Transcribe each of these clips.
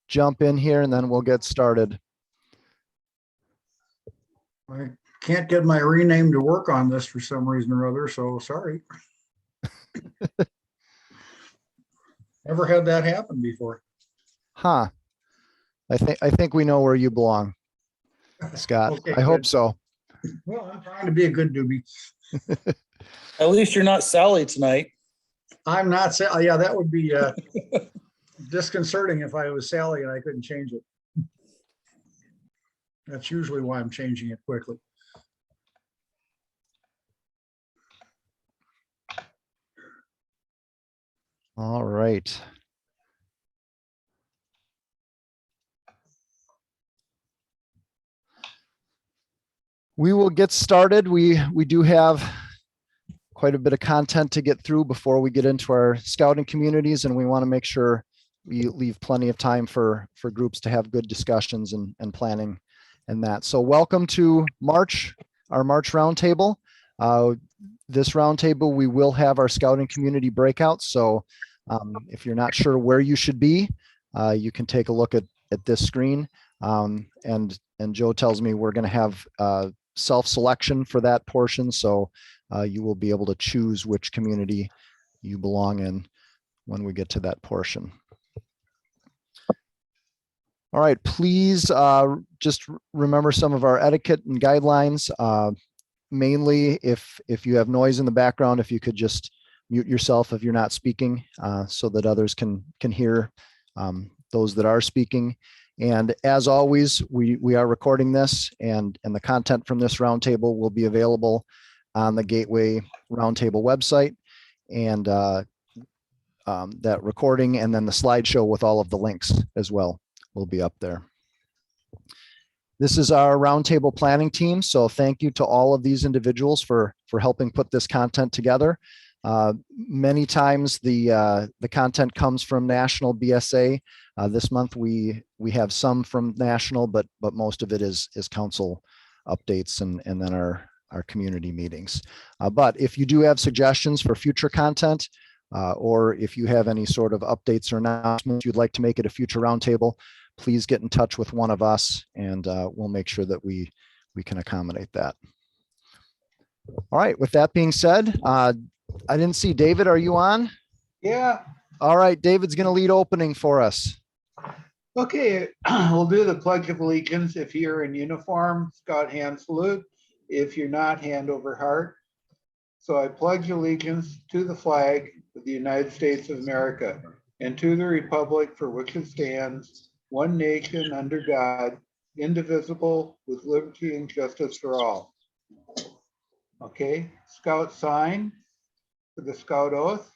jump in here and then we'll get started. I can't get my rename to work on this for some reason or other, so sorry. Never had that happen before. Huh. I think we know where you belong, Scott. Okay, I hope good. so. Well, I'm trying to be a good doobie. At least you're not Sally tonight. I'm not Sally. Yeah, that would be disconcerting if I was Sally and I couldn't change it. That's usually why I'm changing it quickly. All right. We will get started. We do have quite a bit of content to get through before we get into our scouting communities, and we want to make sure we leave plenty of time for groups to have good discussions and planning and that. So welcome to our March roundtable. This roundtable, we will have our scouting community breakouts. So if you're not sure where you should be, you can take a look at this screen. And Joe tells me we're going to have self-selection for that portion. So you will be able to choose which community you belong in when we get to that portion. All right, please just remember some of our etiquette and guidelines. Mainly, if you have noise in the background, if you could just mute yourself if you're not speaking, so that others can hear those that are speaking. And as always, we are recording this, and the content from this roundtable will be available on the Gateway Roundtable website, and that recording and then the slideshow with all of the links as well will be up there. This is our roundtable planning team, so thank you to all of these individuals for helping put this content together. Many times the content comes from national BSA. This month we have some from national, but most of it is council updates and then our community meetings. But if you do have suggestions for future content, or if you have any sort of updates or announcements you'd like to make at a future roundtable, please get in touch with one of us, and we'll make sure that we can accommodate that. All right, with that being said, I didn't see David. Are you on? Yeah. All right, David's going to lead opening for us. Okay, we'll do the Pledge of Allegiance. If you're in uniform, Scout hand salute. If you're not, hand over heart. So I pledge allegiance to the flag of the United States of America and to the republic for which it stands, one nation under God, indivisible, with liberty and justice for all. Okay, Scout sign for the Scout oath.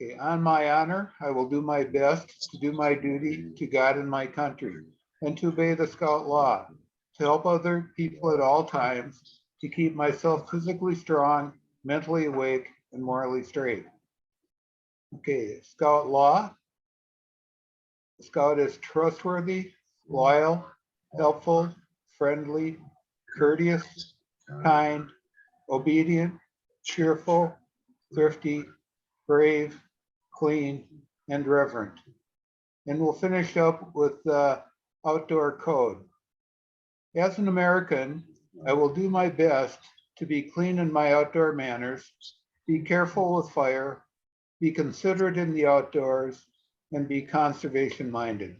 Okay, on my honor, I will do my best to do my duty to God and my country, and to obey the Scout law, to help other people at all times, to keep myself physically strong, mentally awake, and morally straight. Okay, Scout law. The Scout is trustworthy, loyal, helpful, friendly, courteous, kind, obedient, cheerful, thrifty, brave, clean, and reverent. And we'll finish up with the outdoor code. As an American, I will do my best to be clean in my outdoor manners, be careful with fire, be considerate in the outdoors, and be conservation minded.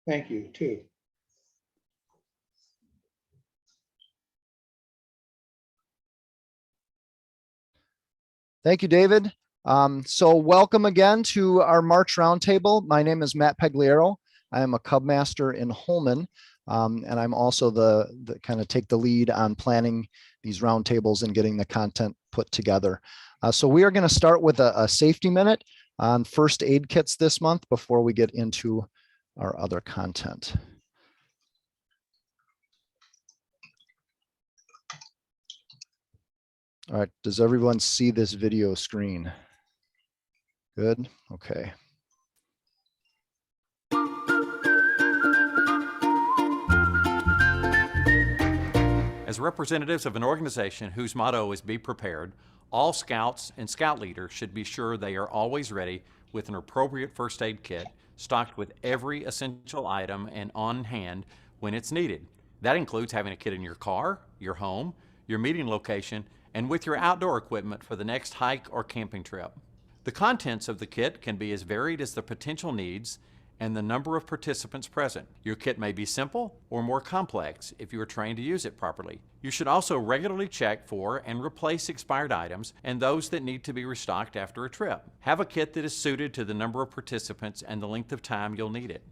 Thank you, too. Thank you, David. So welcome again to our March Roundtable. My name is Matt Pagliaro. I am a Cub Master in Holmen, and I'm also the kind of take the lead on planning these roundtables and getting the content put together. So we are going to start with a safety minute on first aid kits this month before we get into our other content. All right, does everyone see this video screen? Good, okay. As representatives of an organization whose motto is be prepared, all scouts and scout leaders should be sure they are always ready with an appropriate first aid kit stocked with every essential item and on hand when it's needed. That includes having a kit in your car, your home, your meeting location, and with your outdoor equipment for the next hike or camping trip. The contents of the kit can be as varied as the potential needs and the number of participants present. Your kit may be simple or more complex if you are trained to use it properly. You should also regularly check for and replace expired items and those that need to be restocked after a trip. Have a kit that is suited to the number of participants and the length of time you'll need it.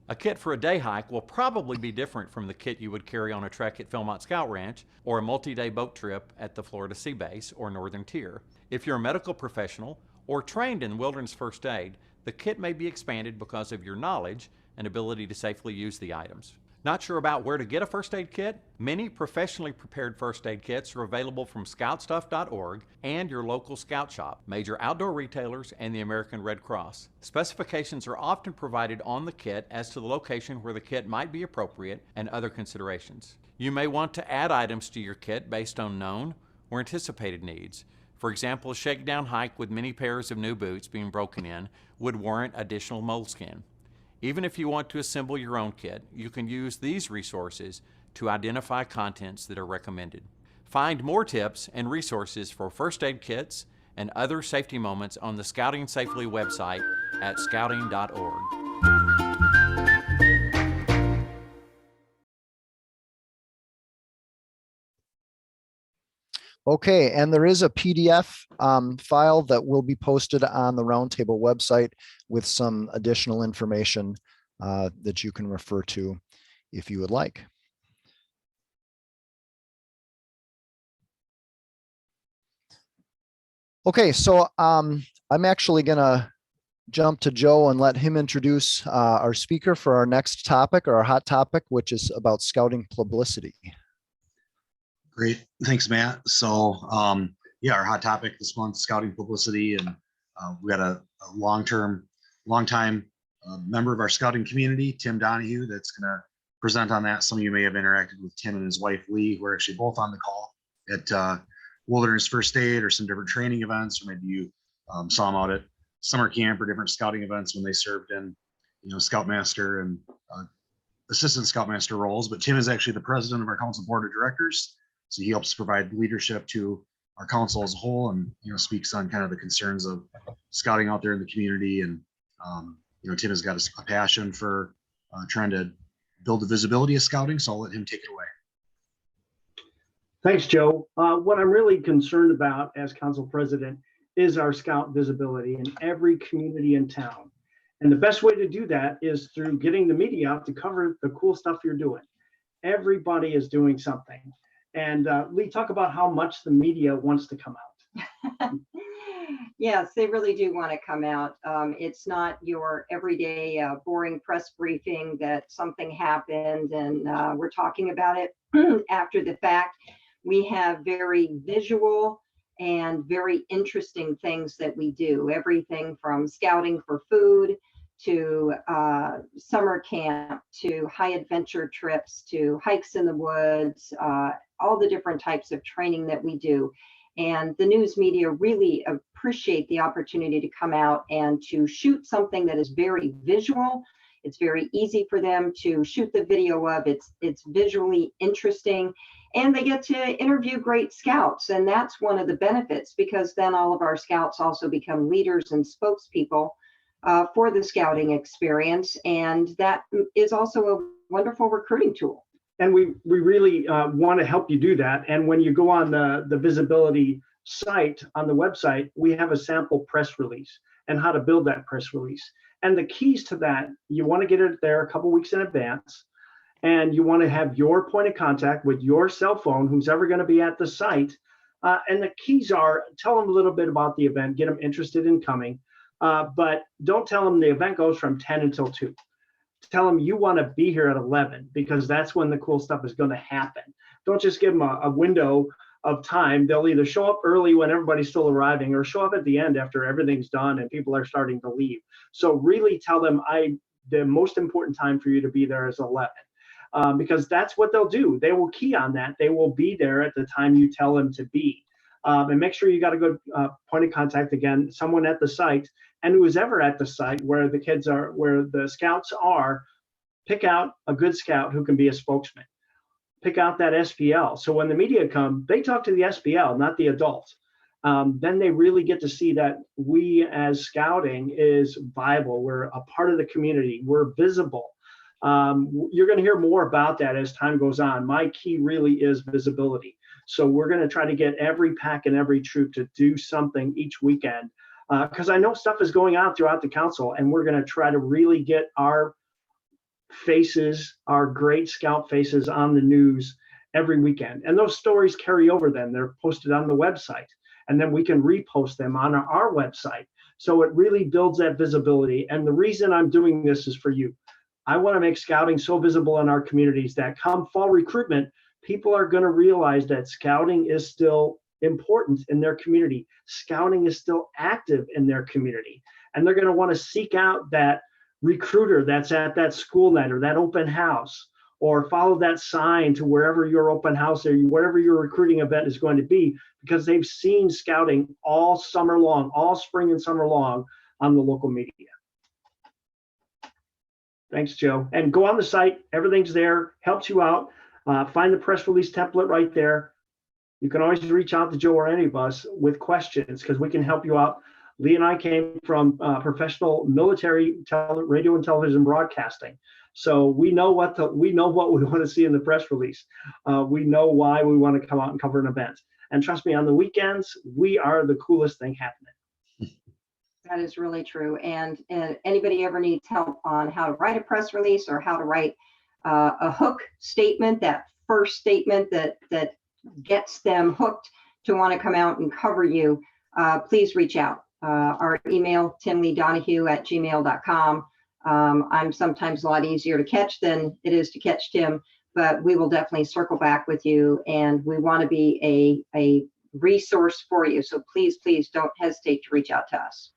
A kit for a day hike will probably be different from the kit you would carry on a trek at Philmont Scout Ranch or a multi-day boat trip at the Florida Sea Base or Northern Tier. If you're a medical professional or trained in wilderness first aid, the kit may be expanded because of your knowledge and ability to safely use the items. Not sure about where to get a first aid kit? Many professionally prepared first aid kits are available from scoutstuff.org and your local scout shop, major outdoor retailers, and the American Red Cross. Specifications are often provided on the kit as to the location where the kit might be appropriate and other considerations. You may want to add items to your kit based on known or anticipated needs. For example, a shakedown hike with many pairs of new boots being broken in would warrant additional moleskin. Even if you want to assemble your own kit, you can use these resources to identify contents that are recommended. Find more tips and resources for first aid kits and other safety moments on the Scouting Safely website at scouting.org. Okay, and there is a PDF file that will be posted on the Roundtable website with some additional information that you can refer to if you would like. Okay, so I'm actually gonna jump to Joe and let him introduce our speaker for our next topic, or our hot topic, which is about scouting publicity. Great, thanks, Matt. So, yeah, our hot topic this month, scouting publicity, and we got a long-time member of our scouting community, Tim Donahue, that's going to present on that. Some of you may have interacted with Tim and his wife, Lee, who are actually both on the call at Wilderness First Aid or some different training events, or maybe you saw them out at summer camp or different scouting events when they served in, Scoutmaster and Assistant Scoutmaster roles. But Tim is actually the president of our council board of directors. So he helps provide leadership to our council as a whole, and speaks on kind of the concerns of scouting out there in the community. And Tim has got a passion for trying to build the visibility of scouting. So I'll let him take it away. Thanks, Joe. What I'm really concerned about as council president is our scout visibility in every community in town. And the best way to do that is through getting the media out to cover the cool stuff you're doing. Everybody is doing something. And Lee, talk about how much the media wants to come out. Yes, they really do want to come out. It's not your everyday boring press briefing that something happened and we're talking about it after the fact. We have very visual and very interesting things that we do. Everything from scouting for food to summer camp, to high adventure trips, to hikes in the woods, all the different types of training that we do. And the news media really appreciate the opportunity to come out and to shoot something that is very visual. It's very easy for them to shoot the video of. It's visually interesting, and they get to interview great scouts. And that's one of the benefits, because then all of our scouts also become leaders and spokespeople for the scouting experience. And that is also a wonderful recruiting tool. And we really want to help you do that. And when you go on the visibility site on the website, we have a sample press release and how to build that press release. And the keys to that, you want to get it there a couple weeks in advance. And you want to have your point of contact with your cell phone, who's ever going to be at the site. And the keys are, tell them a little bit about the event, get them interested in coming. But don't tell them the event goes from 10 until 2. Tell them you want to be here at 11, because that's when the cool stuff is going to happen. Don't just give them a window of time. They'll either show up early when everybody's still arriving, or show up at the end after everything's done and people are starting to leave. So really tell them the most important time for you to be there is 11, because that's what they'll do. They will key on that. They will be there at the time you tell them to be. And make sure you got a good point of contact, again, someone at the site, and who is ever at the site where the kids are, where the scouts are, pick out a good scout who can be a spokesman. Pick out that SPL. So when the media come, they talk to the SPL, not the adult. Then they really get to see that we as scouting is viable. We're a part of the community. We're visible. You're going to hear more about that as time goes on. My key really is visibility. So we're going to try to get every pack and every troop to do something each weekend, because I know stuff is going on throughout the council, and we're going to try to really get our faces, our great scout faces, on the news every weekend. And those stories carry over then. They're posted on the website, and then we can repost them on our website. So it really builds that visibility. And the reason I'm doing this is for you. I want to make scouting so visible in our communities that come fall recruitment, people are going to realize that scouting is still important in their community. Scouting is still active in their community. And they're going to want to seek out that recruiter that's at that school night or that open house, or follow that sign to wherever your open house or whatever your recruiting event is going to be, because they've seen scouting all summer long, all spring and summer long on the local media. Thanks, Joe. And go on the site. Everything's there. Helps you out. Find the press release template right there. You can always reach out to Joe or any of us with questions, because we can help you out. Lee and I came from professional military radio and television broadcasting, so we know what we want to see in the press release. We know why we want to come out and cover an event. And trust me, on the weekends, we are the coolest thing happening. That is really true. And anybody ever needs help on how to write a press release or how to write a hook statement, that first statement that gets them hooked to want to come out and cover you, please reach out. Our email, timleedonahue@gmail.com. I'm sometimes a lot easier to catch than it is to catch Tim, but we will definitely circle back with you, and we want to be a resource for you. So please don't hesitate to reach out to us.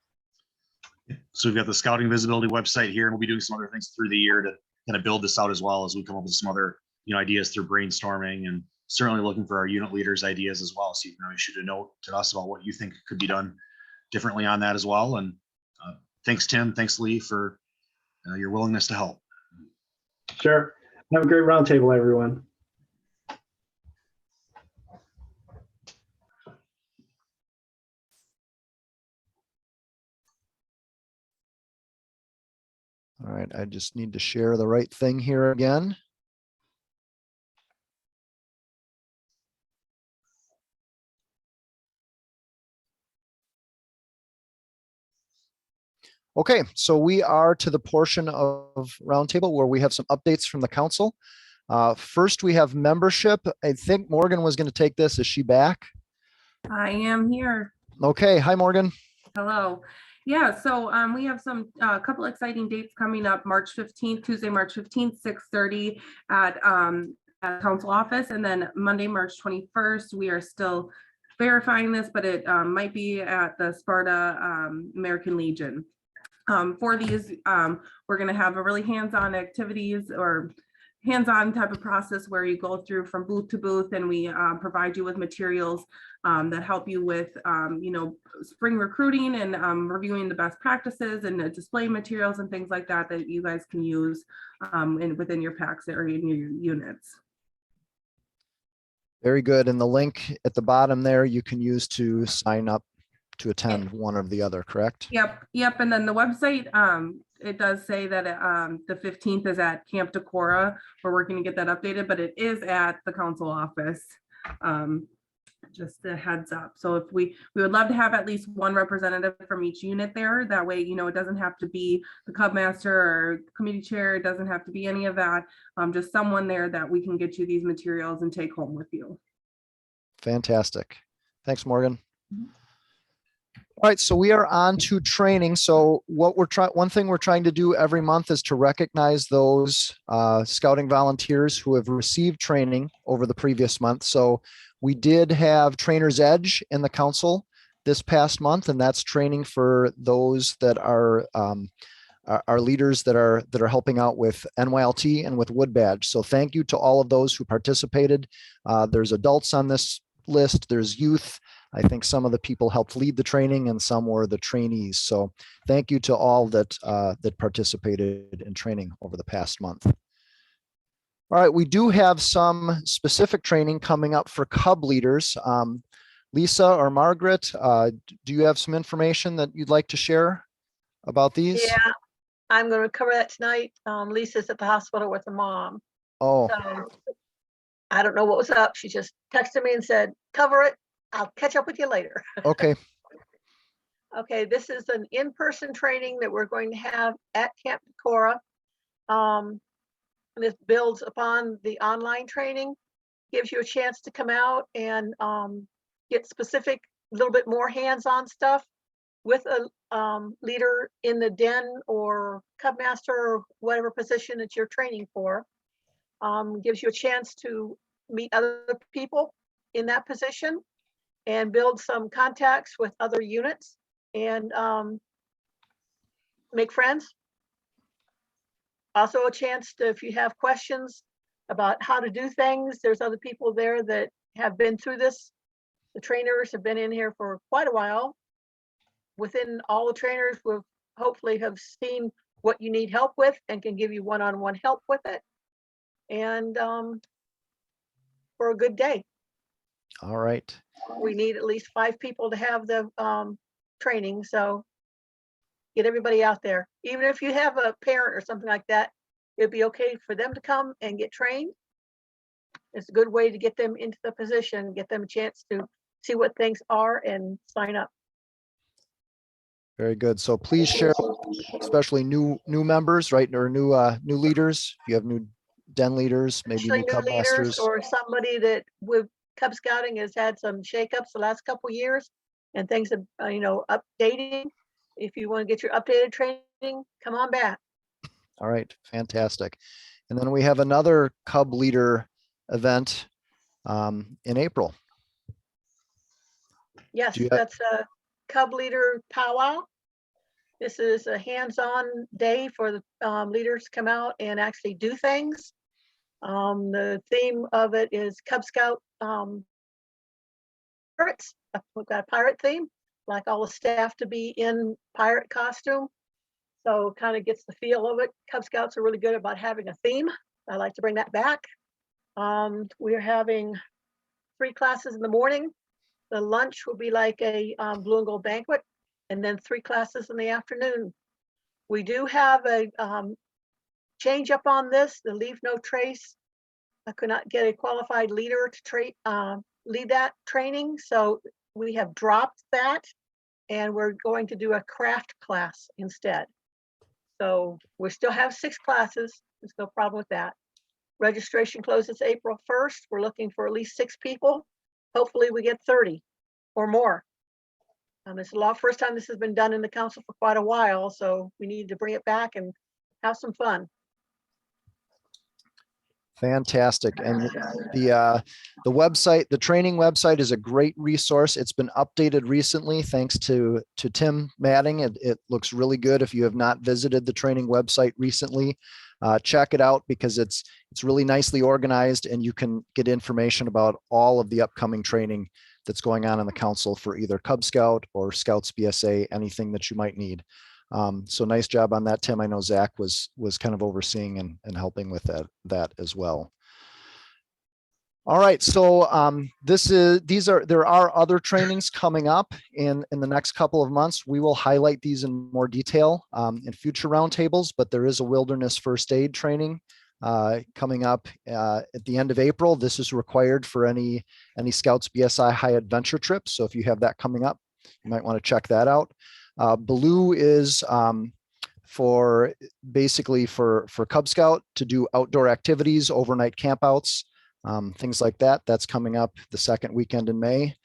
So we've got the scouting visibility website here, and we'll be doing some other things through the year to kind of build this out, as well as we come up with some other, ideas through brainstorming, and certainly looking for our unit leaders' ideas as well. So you can always shoot a note to us about what you think could be done differently on that as well. And thanks, Tim. Thanks, Lee, for your willingness to help. Sure. Have a great roundtable, everyone. All right, I just need to share the right thing here again. Okay, so we are to the portion of Roundtable where we have some updates from the council. First, we have membership. I think Morgan was going to take this. Is she back? I am here. Okay, hi, Morgan. Hello. Yeah, so we have a couple exciting dates coming up. March 15th, Tuesday, March 15th, 6:30 at council office. And then Monday, March 21st, we are still verifying this, but it might be at the Sparta American Legion. For these, we're going to have a really hands-on activities or hands-on type of process where you go through from booth to booth, and we provide you with materials that help you with, spring recruiting and reviewing the best practices and display materials and things like that that you guys can use within your packs or in your units. Very good. And the link at the bottom there, you can use to sign up to attend one or the other, correct? Yep. And then the website, it does say that the 15th is at Camp Decorah. We're working to get that updated, but it is at the council office. Just a heads up. So if we would love to have at least one representative from each unit there. That way, it doesn't have to be the Cub Master or committee chair. It doesn't have to be any of that. Just someone there that we can get you these materials and take home with you. Fantastic. Thanks, Morgan. All right, so we are on to training. So one thing we're trying to do every month is to recognize those scouting volunteers who have received training over the previous month. So we did have Trainer's Edge in the council this past month, and that's training for those that are our leaders that are helping out with NYLT and with Wood Badge. So thank you to all of those who participated. There's adults on this list, there's youth. I think some of the people helped lead the training and some were the trainees. So thank you to all that participated in training over the past month. All right, we do have some specific training coming up for Cub leaders. Lisa or Margaret, do you have some information that you'd like to share about these? Yeah, I'm going to cover that tonight. Lisa's at the hospital with her mom. Oh, So I don't know what was up. She just texted me and said, cover it. I'll catch up with you later. okay. Okay, this is an in-person training that we're going to have at Camp Decorah. And this builds upon the online training, gives you a chance to come out and get specific, a little bit more hands-on stuff with a leader in the den or Cub Master or whatever position that you're training for. Gives you a chance to meet other people in that position and build some contacts with other units and make friends. Also a chance to, if you have questions about how to do things, there's other people there that have been through this. The trainers have been in here for quite a while. Within all the trainers, we'll hopefully have seen what you need help with and can give you one-on-one help with it. And for a good day. All right. We need at least 5 people to have the training, so get everybody out there. Even if you have a parent or something like that, it'd be okay for them to come and get trained. It's a good way to get them into the position, get them a chance to see what things are and sign up. Very good. So please share, especially new members, right? Or new leaders. If you have new den leaders, maybe Especially new new Cub leaders masters. or somebody that with Cub Scouting has had some shakeups the last couple of years and things have, updating. If you want to get your updated training, come on back. All right, fantastic. And then we have another Cub leader event in April. Yes, Do you- that's a Cub Leader Powwow. This is a hands-on day for the leaders to come out and actually do things. The theme of it is Cub Scout pirates. We've got a pirate theme, like all the staff to be in pirate costume. So kind of gets the feel of it. Cub Scouts are really good about having a theme. I like to bring that back. We're having 3 classes in the morning. The lunch will be like a blue and gold banquet, and then 3 classes in the afternoon. We do have a change up on this, the leave no trace. I could not get a qualified leader to lead that training, so we have dropped that, and we're going to do a craft class instead. So we still have 6 classes. There's no problem with that. Registration closes April 1st. We're looking for at least 6 people. Hopefully we get 30 or more. It's the first time this has been done in the council for quite a while, so we need to bring it back and have some fun. Fantastic. And the website, the training website is a great resource. It's been updated recently thanks to Tim Matting. It looks really good. If you have not visited the training website recently, check it out because it's really nicely organized and you can get information about all of the upcoming training that's going on in the council for either Cub Scout or Scouts BSA, anything that you might need. So nice job on that, Tim. I know Zach was kind of overseeing and helping with that as well. All right, so there are other trainings coming up in the next couple of months. We will highlight these in more detail in future roundtables, but there is a wilderness first aid training coming up at the end of April. This is required for any Scouts BSI high adventure trips. So if you have that coming up, you might want to check that out. Blue is for basically for Cub Scout to do outdoor activities, overnight campouts, things like that. That's coming up the second weekend in May.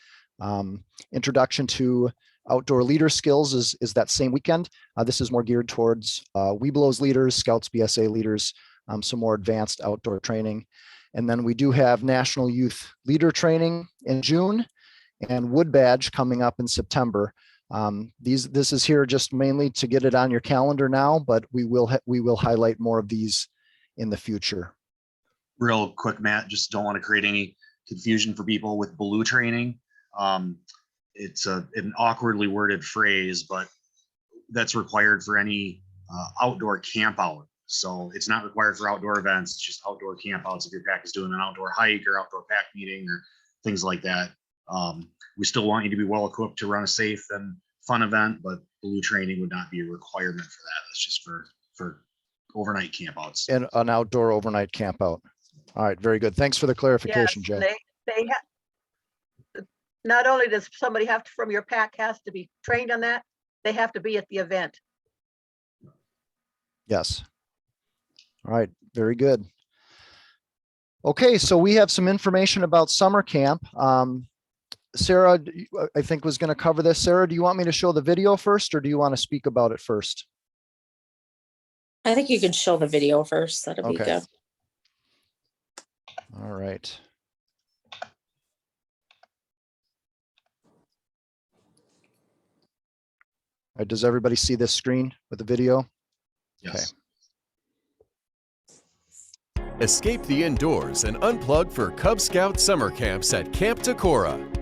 Introduction to outdoor leader skills is that same weekend. This is more geared towards Webelos leaders, Scouts BSA leaders, some more advanced outdoor training. And then we do have National Youth Leader Training in June and Wood Badge coming up in September. This is here just mainly to get it on your calendar now, but we will highlight more of these in the future. Real quick, Matt, just don't want to create any confusion for people with blue training. it's an awkwardly worded phrase, but that's required for any outdoor camp out. So it's not required for outdoor events, it's just outdoor camp outs. If your pack is doing an outdoor hike or outdoor pack meeting or things like that. We still want you to be well equipped to run a safe and fun event, but blue training would not be a requirement for that. That's just for overnight camp outs. And an outdoor overnight camp out. All right, very good. Thanks for the clarification, Yes, Joe. they have, not only does somebody have to, from your pack has to be trained on that, they have to be at the event. Yes. All right, very good. Okay, so we have some information about summer camp. Sarah, I think was going to cover this. Sarah, do you want me to show the video first, or do you want to speak about it first? I think you can show the video first. That'll be Okay. good. All right. All right, does everybody see this screen with the video? Yes. Escape the indoors and unplug for Cub Scout summer camps at Camp Decorah.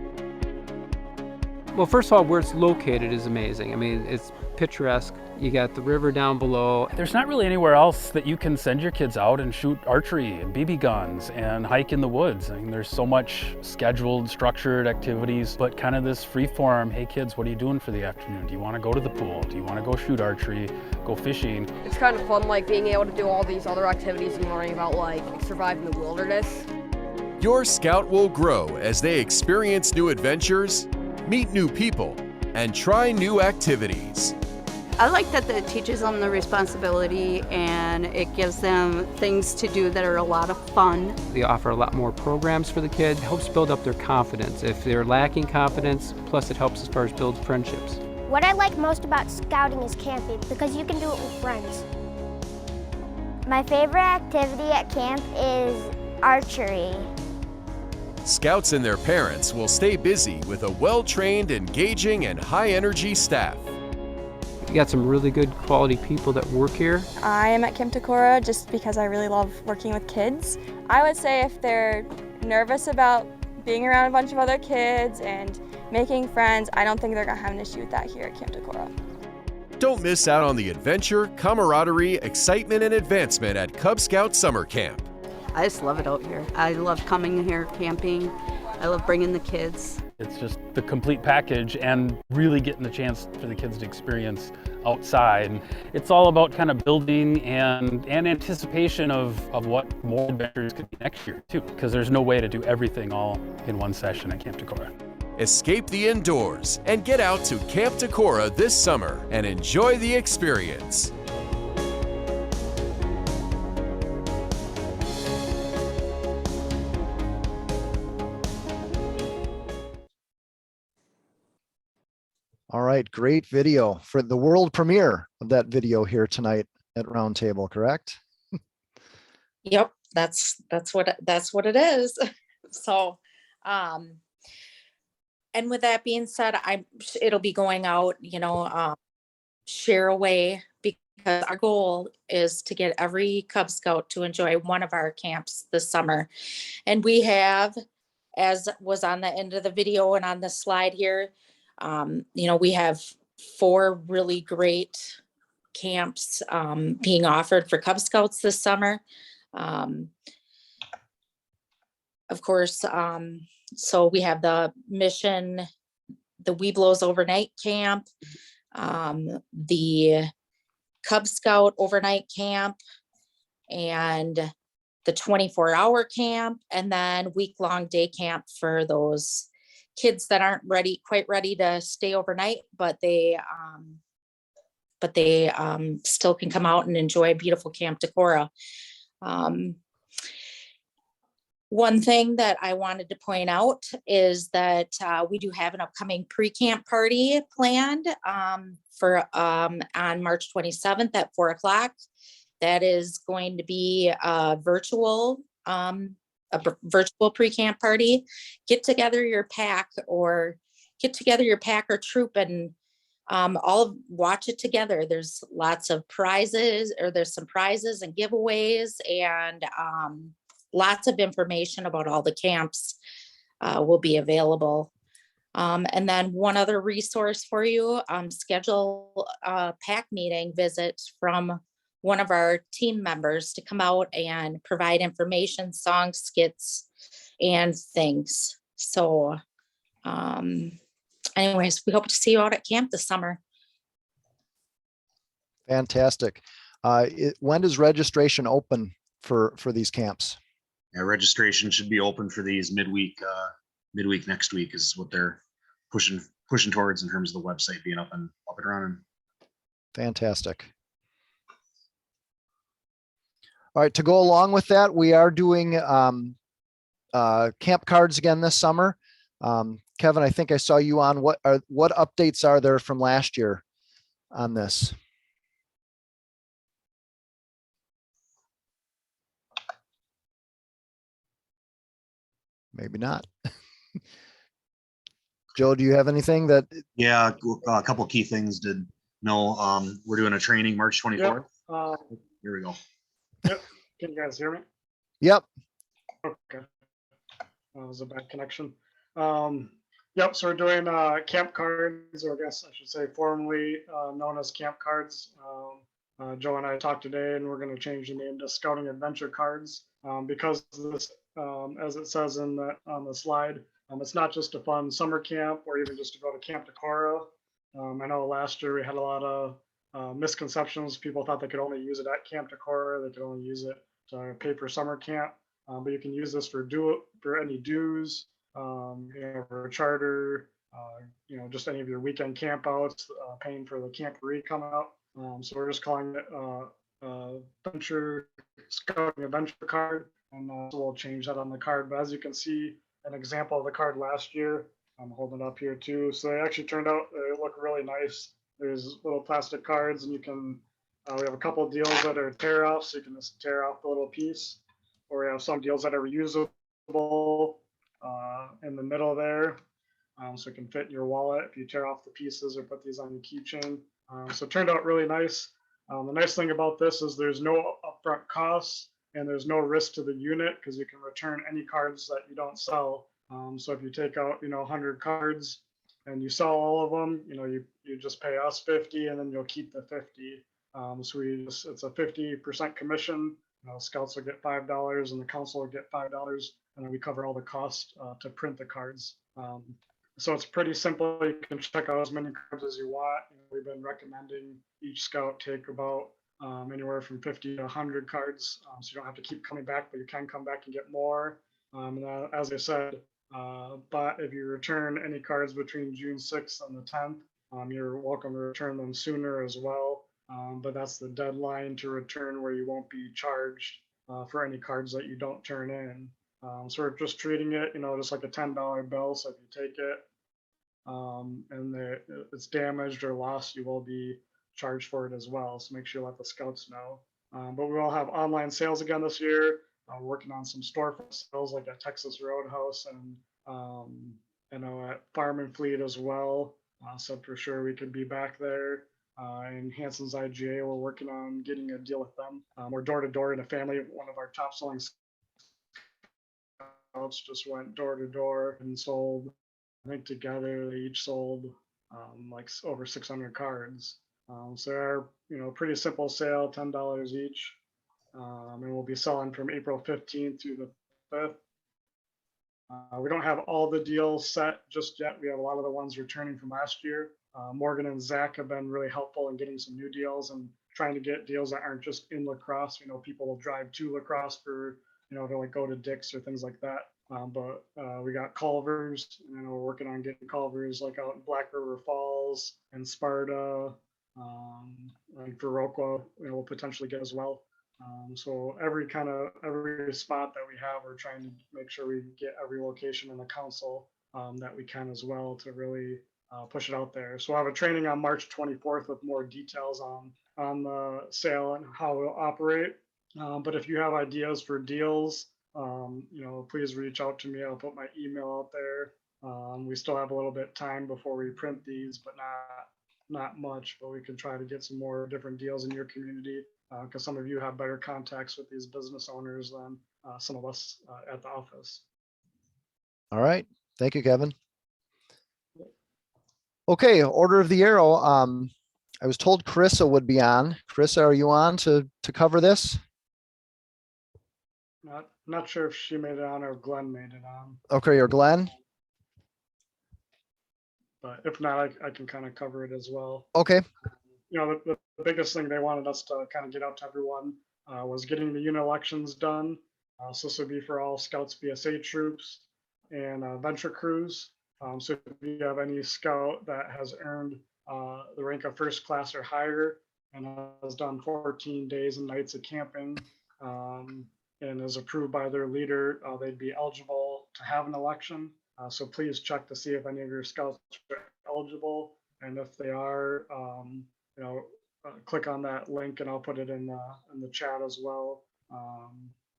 Well, first of all, where it's located is amazing. I mean, it's picturesque. You got the river down below. There's not really anywhere else that you can send your kids out and shoot archery and BB guns and hike in the woods. I mean, there's so much scheduled, structured activities, but kind of this free form, hey kids, what are you doing for the afternoon? Do you want to go to the pool? Do you want to go shoot archery, go fishing? It's kind of fun, like being able to do all these other activities and learning about like surviving the wilderness. Your Scout will grow as they experience new adventures, meet new people, and try new activities. I like that it teaches them the responsibility and it gives them things to do that are a lot of fun. They offer a lot more programs for the kids. It helps build up their confidence. If they're lacking confidence, plus it helps as far as build friendships. What I like most about scouting is camping because you can do it with friends. My favorite activity at camp is archery. Scouts and their parents will stay busy with a well-trained, engaging, and high-energy staff. You got some really good quality people that work here. I am at Camp Decorah just because I really love working with kids. I would say if they're nervous about being around a bunch of other kids and making friends, I don't think they're gonna have an issue with that here at Camp Decorah. Don't miss out on the adventure, camaraderie, excitement, and advancement at Cub Scout Summer Camp. I just love it out here. I love coming here camping. I love bringing the kids. It's just the complete package and really getting the chance for the kids to experience outside. And it's all about kind of building and anticipation of what more adventures could be next year too, because there's no way to do everything all in one session at Camp Decorah. Escape the indoors and get out to Camp Decorah this summer and enjoy the experience. All right, great video for the world premiere of that video here tonight at Roundtable, correct? Yep, that's what it is. So, and with that being said, it'll be going out, share away, because our goal is to get every Cub Scout to enjoy one of our camps this summer. And we have, as was on the end of the video and on the slide here, we have 4 really great camps being offered for Cub Scouts this summer. Of course, so we have the Mission, the Weeblos overnight camp, the Cub Scout overnight camp, and the 24-hour camp, and then week-long day camp for those kids that aren't quite ready to stay overnight, but they still can come out and enjoy beautiful Camp Decorah. One thing that I wanted to point out is that we do have an upcoming pre-camp party planned for on March 27th at 4 o'clock. That is going to be a virtual pre-camp party. Get together your pack or troop and all watch it together. There's lots of prizes, or there's some prizes and giveaways, and lots of information about all the camps will be available And then one other resource for you, schedule a PAC meeting visit from one of our team members to come out and provide information, songs, skits, and things. So anyways, we hope to see you out at camp this summer. Fantastic. When does registration open for these camps? Yeah, registration should be open for these midweek next week is what they're pushing towards in terms of the website being up and running. Fantastic. All right, to go along with that, we are doing camp cards again this summer. Kevin, I think I saw you on. What updates are there from last year on this? Maybe not. Joe, do you have anything that? Yeah, a couple of key things did know. We're doing a training March 24th. Yep. Here we go. Yep. Can you guys hear me? Yep. Okay. That was a bad connection. Yep. So we're doing camp cards, or I guess I should say formerly known as camp cards. Joe and I talked today, and we're going to change the name to Scouting Adventure Cards because this, as it says on the slide, it's not just a fun summer camp or even just to go to Camp Decorah. I know last year we had a lot of misconceptions. People thought they could only use it at Camp Decorah. They could only use it to pay for summer camp. But you can use this for any dues, for a charter, just any of your weekend campouts, paying for the camporee come out. So we're just calling it Scouting Adventure Card, and so we'll change that on the card. But as you can see, an example of the card last year, I'm holding it up here too. So they actually turned out, they look really nice. There's little plastic cards, and you can, we have a couple of deals that are tear offs, so you can just tear off the little piece. Or we have some deals that are reusable in the middle there. So it can fit in your wallet if you tear off the pieces or put these on your keychain. So it turned out really nice. The nice thing about this is there's no upfront costs and there's no risk to the unit because you can return any cards that you don't sell. So if you take out, 100 cards and you sell all of them, you just pay us 50 and then you'll keep the 50. So it's a 50% commission. Scouts will get $5 and the council will get $5, and then we cover all the costs to print the cards. So it's pretty simple. You can check out as many cards as you want. We've been recommending each scout take about anywhere from 50 to 100 cards. So you don't have to keep coming back, but you can come back and get more. And as I said, but if you return any cards between June 6th and the 10th, you're welcome to return them sooner as well. But that's the deadline to return where you won't be charged for any cards that you don't turn in. So we're just treating it, just like a $10 bill. So if you take it and it's damaged or lost, you will be charged for it as well. So make sure you let the scouts know. But we will have online sales again this year. We're working on some storefront sales like at Texas Roadhouse and at Farm and Fleet as well. So for sure we could be back there. And Hanson's IGA, we're working on getting a deal with them. We're door to door in a family. One of our top selling scouts just went door to door and sold, I think together they each sold like over 600 cards. So they're, pretty simple sale, $10 each. And we'll be selling from April 15th through the 5th. We don't have all the deals set just yet. We have a lot of the ones returning from last year. Morgan and Zach have been really helpful in getting some new deals and trying to get deals that aren't just in La Crosse. People will drive to La Crosse for, to like go to Dick's or things like that. But we got Culver's, and we're working on getting Culver's like out in Black River Falls and Sparta, and Viroqua, we'll potentially get as well. So every spot that we have, we're trying to make sure we get every location in the council that we can as well to really push it out there. So we'll have a training on March 24th with more details on the sale and how it'll operate. But if you have ideas for deals, please reach out to me. I'll put my email out there. We still have a little bit of time before we print these, but not much, but we can try to get some more different deals in your community because some of you have better contacts with these business owners than some of us at the office. All right. Thank you, Kevin. Okay, Order of the Arrow. I was told Carissa would be on. Carissa, are you on to cover this? Not sure if she made it on or if Glenn made it on, Okay, or Glenn? but if not, I can kind of cover it as well. Okay. You know, the biggest thing they wanted us to kind of get out to everyone was getting the unit elections done. So this would be for all Scouts BSA troops and venture crews. So if you have any scout that has earned the rank of first class or higher and has done 14 days and nights of camping and is approved by their leader, they'd be eligible to have an election. So please check to see if any of your scouts are eligible. And if they are, you know, click on that link and I'll put it in the chat as well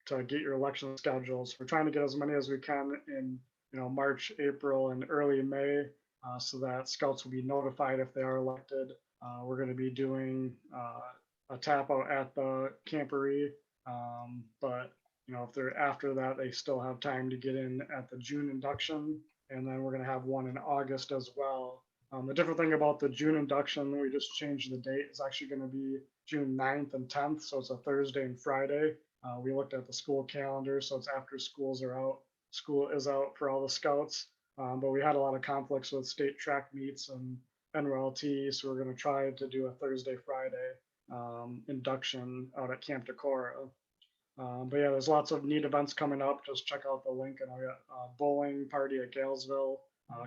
to get your election schedules. We're trying to get as many as we can in, you know, March, April, and early May so that scouts will be notified if they are elected. We're going to be doing a tap out at the camporee, but you know, if they're after that, they still have time to get in at the June induction, and then we're going to have one in August as well. The different thing about the June induction, we just changed the date. It's actually going to be June 9th and 10th, so it's a Thursday and Friday. We looked at the school calendar, so it's after schools are out. School is out for all the scouts, but we had a lot of conflicts with state track meets and NRLT, so we're going to try to do a Thursday, Friday induction out at Camp Decorah. But yeah, there's lots of neat events coming up. Just check out the link, and I got a bowling party at Galesville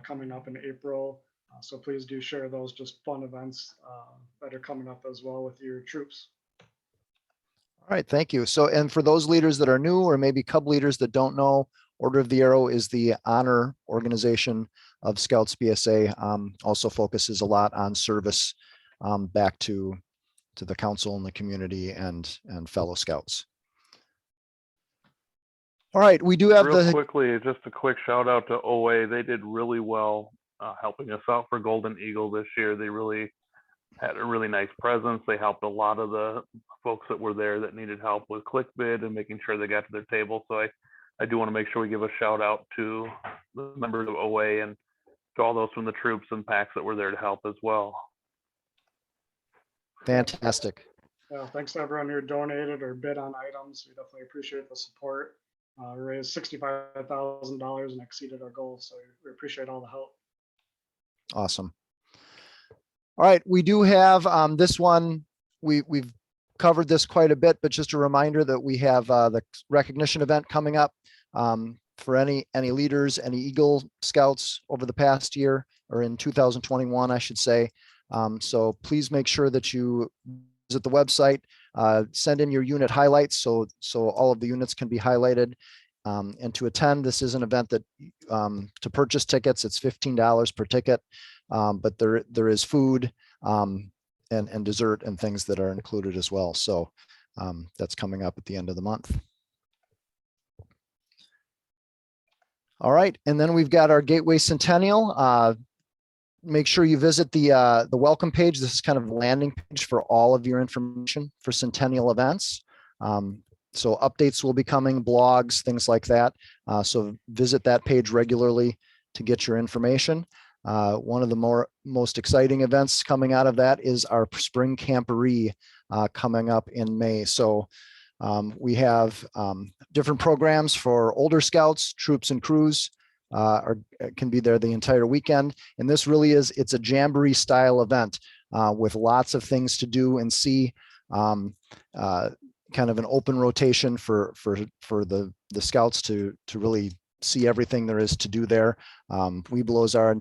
coming up in April. So please do share those just fun events that are coming up as well with your troops. All right, thank you. So, and for those leaders that are new or maybe Cub leaders that don't know, Order of the Arrow is the honor organization of Scouts BSA. Also focuses a lot on service back to the council and the community and fellow Scouts. All right, we do have real quickly, just a quick shout out to OA. They did really well helping us out for Golden Eagle this year. They really had a really nice presence. They helped a lot of the folks that were there that needed help with ClickBid and making sure they got to their table. So I do want to make sure we give a shout out to the members of OA and to all those from the troops and packs that were there to help as well. Fantastic. Yeah, thanks to everyone who donated or bid on items. We definitely appreciate the support. We raised $65,000 and exceeded our goal, so we appreciate all the help. Awesome. All right, we do have this one. We've covered this quite a bit, but just a reminder that we have the recognition event coming up for any leaders, any Eagle Scouts over the past year or in 2021, I should say. So please make sure that you visit the website, send in your unit highlights so all of the units can be highlighted. And to attend, this is an event that to purchase tickets, it's $15 per ticket, but there is food and dessert and things that are included as well. So that's coming up at the end of the month. All right, and then we've got our Gateway Centennial. Make sure you visit the welcome page. This is kind of a landing page for all of your information for Centennial events. So updates will be coming, blogs, things like that. So visit that page regularly to get your information. One of the most exciting events coming out of that is our spring camporee coming up in May. So we have different programs for older scouts, troops, and crews. Can be there the entire weekend. And this really it's a jamboree style event with lots of things to do and see, kind of an open rotation for the scouts to really see everything there is to do there. Webelos are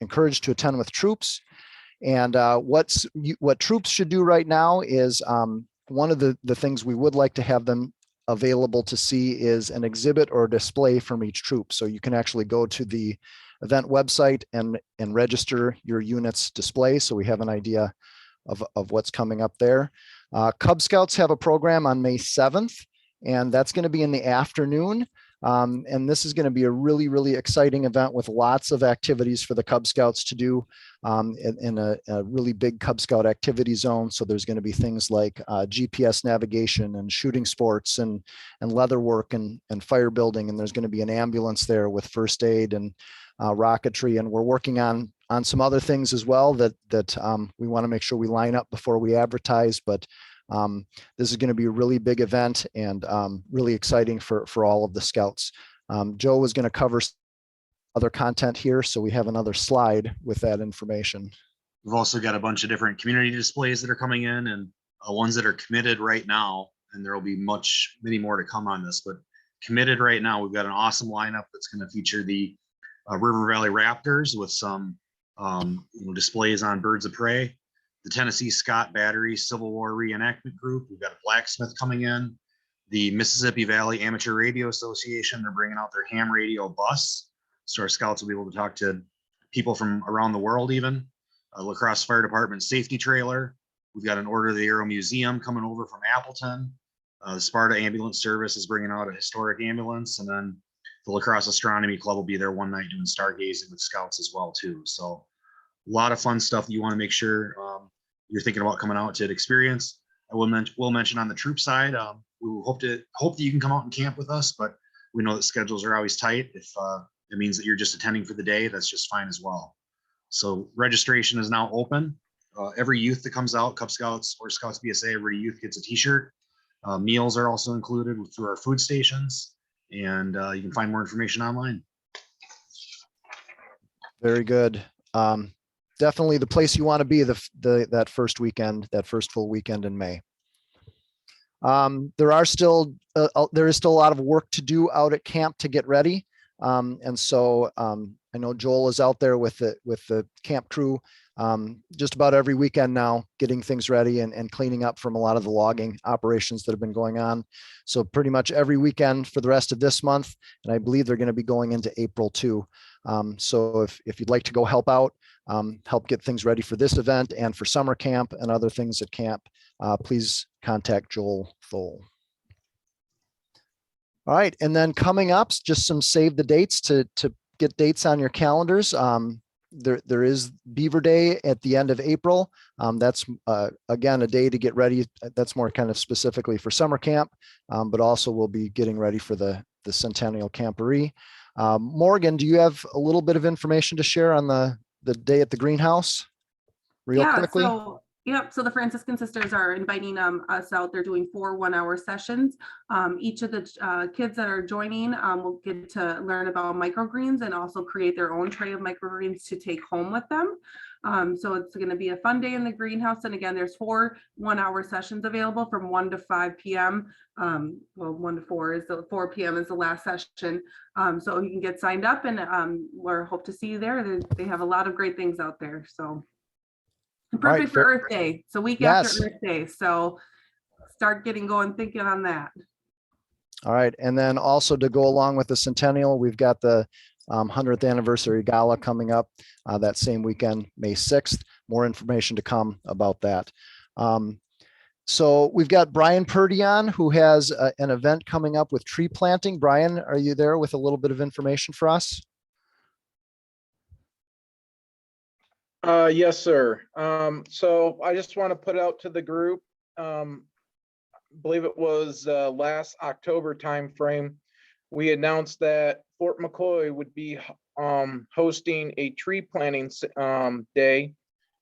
encouraged to attend with troops. And what troops should do right now is one of the things we would like to have them available to see is an exhibit or display from each troop. So you can actually go to the event website and register your unit's display. So we have an idea of what's coming up there. Cub Scouts have a program on May 7th, and that's going to be in the afternoon. And this is going to be a really, really exciting event with lots of activities for the Cub Scouts to do in a really big Cub Scout activity zone. So there's going to be things like GPS navigation and shooting sports and leather work and fire building. And there's going to be an ambulance there with first aid and rocketry. And we're working on on some other things as well that we want to make sure we line up before we advertise. But this is going to be a really big event and really exciting for all of the scouts. Joe was going to cover other content here, so we have another slide with that information. We've also got a bunch of different community displays that are coming in, and ones that are committed right now, and there will be many more to come on this, but committed right now, we've got an awesome lineup that's going to feature the River Valley Raptors with some displays on birds of prey, the Tennessee Scott Battery Civil War Reenactment Group. We've got a blacksmith coming in, the Mississippi Valley Amateur Radio Association. They're bringing out their ham radio bus, so our scouts will be able to talk to people from around the world. Even La Crosse Fire Department safety trailer. We've got an Order of the Arrow Museum coming over from Appleton. The Sparta Ambulance Service is bringing out a historic ambulance, and then the La Crosse Astronomy Club will be there one night doing stargazing with scouts as well too. So a lot of fun stuff that you want to make sure you're thinking about coming out to experience. I will mention on the troop side, we hope that you can come out and camp with us, but we know that schedules are always tight. If it means that you're just attending for the day, that's just fine as well. So registration is now open. Every youth that comes out, Cub Scouts or Scouts BSA, every youth gets a t-shirt. Meals are also included through our food stations, and you can find more information online. Very good. Definitely the place you want to be that first weekend, that first full weekend in May. There is still a lot of work to do out at camp to get ready. And so I know Joel is out there with the camp crew just about every weekend now, getting things ready and cleaning up from a lot of the logging operations that have been going on. So pretty much every weekend for the rest of this month, and I believe they're going to be going into April too. So if you'd like to go help out, help get things ready for this event and for summer camp and other things at camp, please contact Joel Thole. All right, and then coming up, just some save the dates to get dates on your calendars. There is Beaver Day at the end of April. That's again a day to get ready. That's more kind of specifically for summer camp, but also we'll be getting ready for the Centennial Camporee. Morgan, do you have a little bit of information to share on the day at the greenhouse real quickly? So the Franciscan Sisters are inviting us out. They're doing 4 one-hour sessions. Each of the kids that are joining will get to learn about microgreens and also create their own tray of microgreens to take home with them. So it's going to be a fun day in the greenhouse. And again, there's 4 one-hour sessions available from 1 to 5 p.m. Well, 1 to 4 is 4 p.m. is the last session. So you can get signed up, and we hope to see you there. They have a lot of great things out there. So. Perfect for Earth Day. So week after Earth Day. So start getting going, thinking on that. All right. And then also to go along with the Centennial, we've got the 100th anniversary gala coming up that same weekend, May 6th. More information to come about that. So we've got Brian Purdy on, who has an event coming up with tree planting. Brian, are you there with a little bit of information for us? Yes, sir. So I just want to put out to the group, believe it was last October timeframe, we announced that Fort McCoy would be hosting a tree planting day,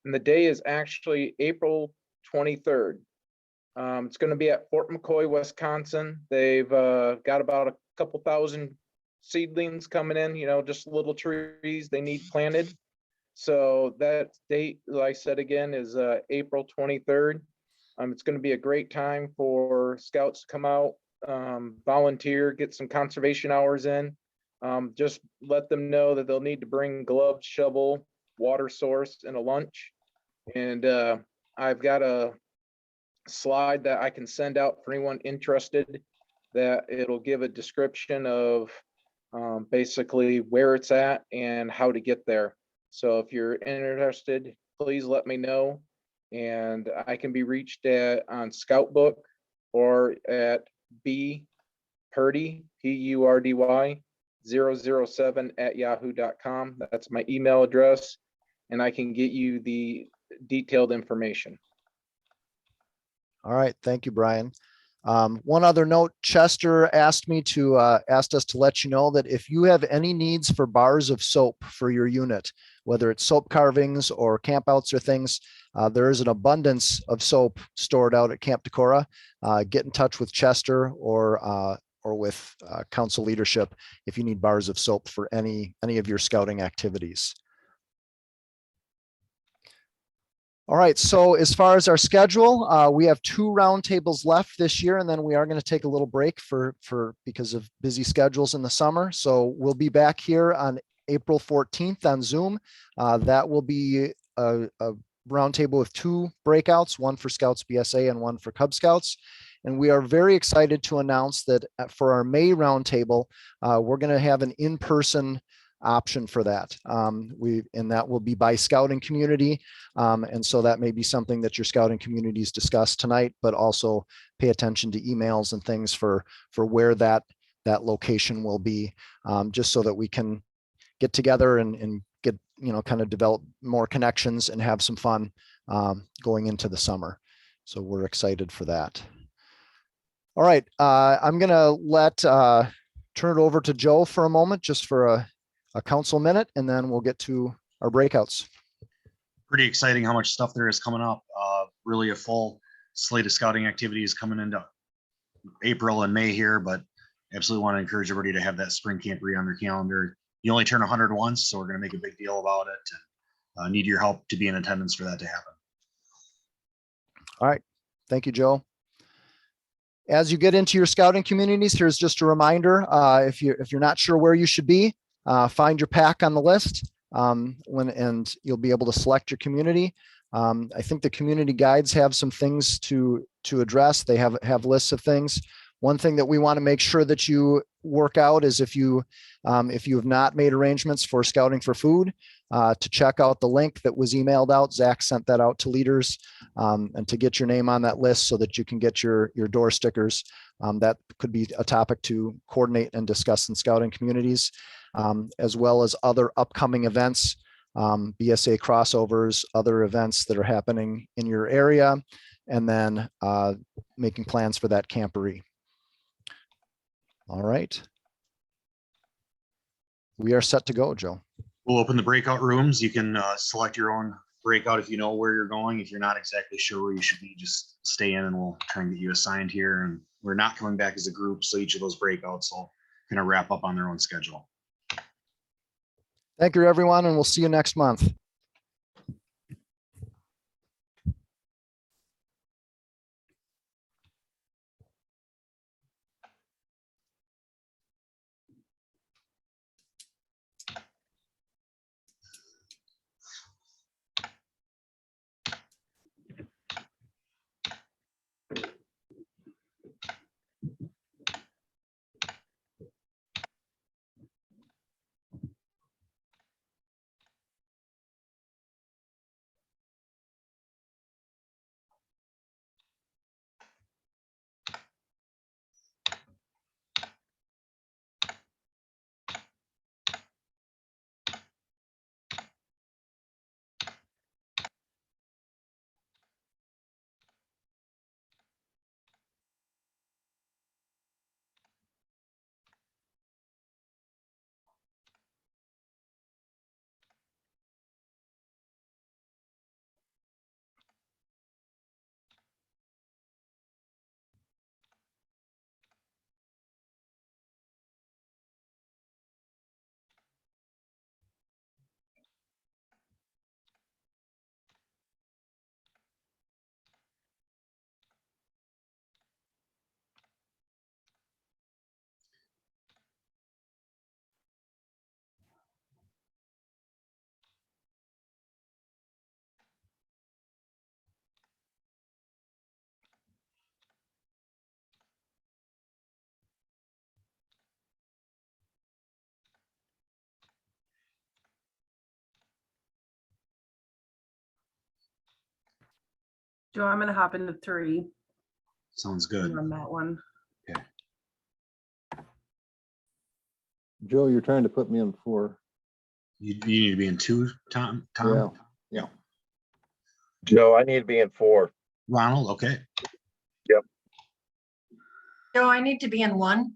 and the day is actually April 23rd. It's going to be at Fort McCoy, Wisconsin. They've got about a couple thousand seedlings coming in, just little trees they need planted. So that date, like I said again, is April 23rd. It's going to be a great time for scouts to come out, volunteer, get some conservation hours in. Just let them know that they'll need to bring gloves, shovel, water source, and a lunch. And I've got a slide that I can send out for anyone interested, that it'll give a description of basically where it's at and how to get there. So if you're interested, please let me know, and I can be reached on Scoutbook or at bpurdy, P-U-R-D-Y 007@yahoo.com. That's my email address, and I can get you the detailed information. All right, thank you, Brian. One other note, Chester asked us to let you know that if you have any needs for bars of soap for your unit, whether it's soap carvings or campouts or things, there is an abundance of soap stored out at Camp Decorah. Get in touch with Chester or with council leadership if you need bars of soap for any of your scouting activities. All right, so as far as our schedule, we have 2 roundtables left this year, and then we are going to take a little break because of busy schedules in the summer. So we'll be back here on April 14th on Zoom. That will be a roundtable with 2 breakouts, one for Scouts BSA and one for Cub Scouts. And we are very excited to announce that for our May roundtable, we're going to have an in-person option for that. And that will be by scouting community. And so that may be something that your scouting communities discuss tonight, but also pay attention to emails and things for where that location will be, just so that we can get together and get, kind of develop more connections and have some fun going into the summer. So we're excited for that. All right, I'm gonna turn it over to Joe for a moment, just for a council minute, and then we'll get to our breakouts. Pretty exciting how much stuff there is coming up. Really a full slate of scouting activities coming into April and May here, but absolutely want to encourage everybody to have that spring camporee on their calendar. You only turn 100 once, so we're going to make a big deal about it, and need your help to be in attendance for that to happen. All right, thank you, Joe. As you get into your scouting communities, here's just a reminder, if you're not sure where you should be, find your pack on the list, and you'll be able to select your community. I think the community guides have some things to address. They have lists of things. One thing that we want to make sure that you work out is if you have not made arrangements for scouting for food, to check out the link that was emailed out. Zach sent that out to leaders, and to get your name on that list so that you can get your door stickers. That could be a topic to coordinate and discuss in scouting communities, as well as other upcoming events, BSA crossovers, other events that are happening in your area, and then making plans for that camporee. All right. We are set to go, Joe. We'll open the breakout rooms. You can select your own breakout if you know where you're going. If you're not exactly sure where you should be, just stay in and we'll try and get you assigned here. And we're not coming back as a group, so each of those breakouts will kind of wrap up on their own schedule. Thank you, everyone, and we'll see you next month. Joe, I'm gonna hop into 3. Sounds good. On that one. Okay. Joe, you're trying to put me in 4. You need to be in 2, Tom? Yeah. Joe, I need to be in 4. Ronald, okay. Yep. Joe, I need to be in one.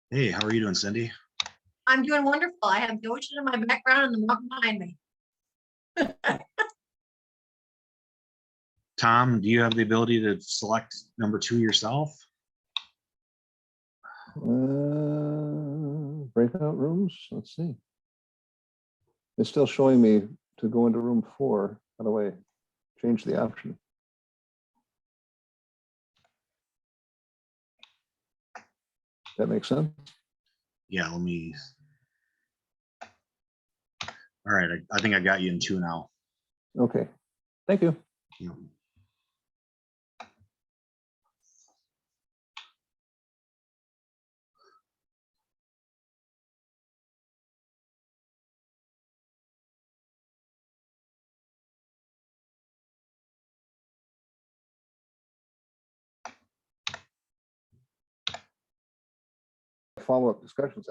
Hey, how are you doing, Cindy? I'm doing wonderful. I have the ocean in my background and the mountain behind me. Tom, do you have the ability to select number 2 yourself? Breakout rooms, let's see. It's still showing me to go into room 4. How do I change the option? That makes sense? Yeah, let me. All right, I think I got you in 2 now. Okay, thank you. Yeah. Follow-up discussions.